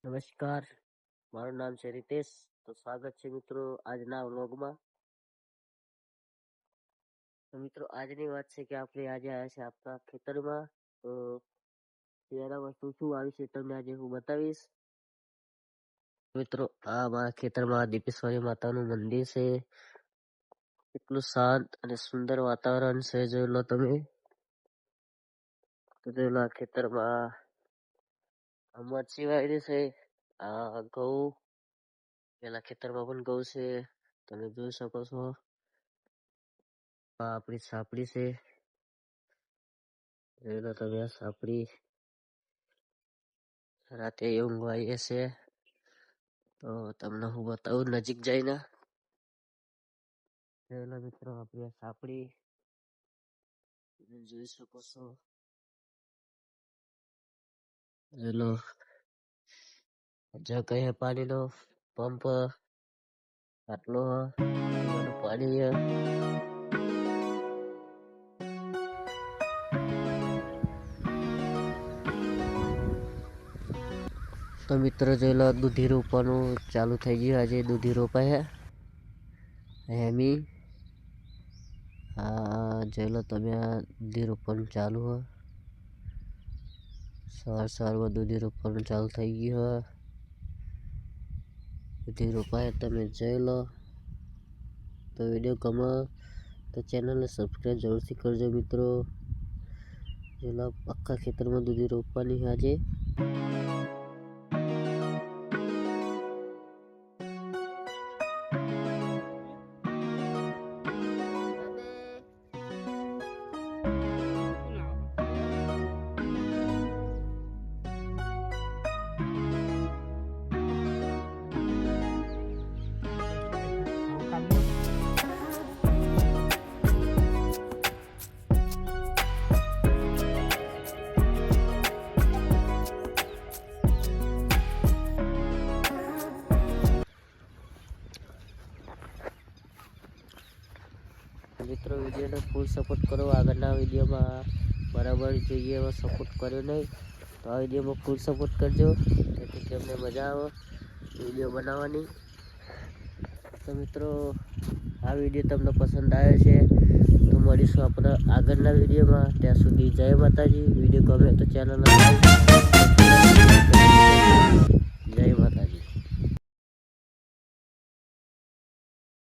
નમસ્કાર, મારું નામ છે રીતેશ. તો સ્વાગત છે મિત્રો આજના વ્લોગમાં. તો મિત્રો આજની વાત છે કે આપણે આજે આવ્યા છે આપણા ખેતરમાં. તો શિયાળા વસ્તુ શું આવી છે તમને આજે હું બતાવીશ. મિત્રો આ મારા ખેતરમાં દીપેશ્વરી માતાનું મંદિર છે. એટલું શાંત અને સુંદર વાતાવરણ છે, જોઈ લો તમે. તો જોઈ લો આ ખેતરમાં મરચી વાવેલી છે. આ ઘઉં, પેલા ખેતરમાં પણ ઘઉં છે, તમે જોઈ શકો છો. આ આપણી સાપડી છે, જોઈ લો તમે. આ સાપડી રાતે ઊંઘવા આવીએ છે. તો તમને હું બતાવું નજીક જઈને. જોઈ લો મિત્રો આપણી સાપડી જોઈ શકો છો. જોઈ લો જગ કઈ પાણીનો પંપ, આટલો પાણી. તો મિત્રો જોઈ લો દૂધી રોપવાનું ચાલુ થઈ ગયું. આજે દૂધી રોપાય હેમી. હા જોઈ લો તમે, આ દૂધી રોપવાનું ચાલુ હોય. સવારમાં દૂધી રોપવાનું ચાલુ થઈ ગયું હોય. દૂધી રોપાય તમે જોઈ લો. તો વિડીયો ગમે તો ચેનલને સબસ્ક્રાઈબ જરૂરથી કરજો મિત્રો. જોઈ લો આખા ખેતરમાં દૂધી રોપવાની આજે. મિત્રો વિડીયોને ફૂલ સપોર્ટ કરો. આગળના વિડીયોમાં બરાબર જોઈએ એવો સપોર્ટ કર્યો નહીં, તો આ વિડીયોમાં ફૂલ સપોર્ટ કરજો, જેથી તમને મજા આવે વિડીયો બનાવવાની. તો મિત્રો આ વિડીયો તમને પસંદ આવ્યો છે તો મળીશું આપણે આગળના વિડીયોમાં. ત્યાં સુધી જય માતાજી. વિડીયો ગમે તો ચેનલને લાઈક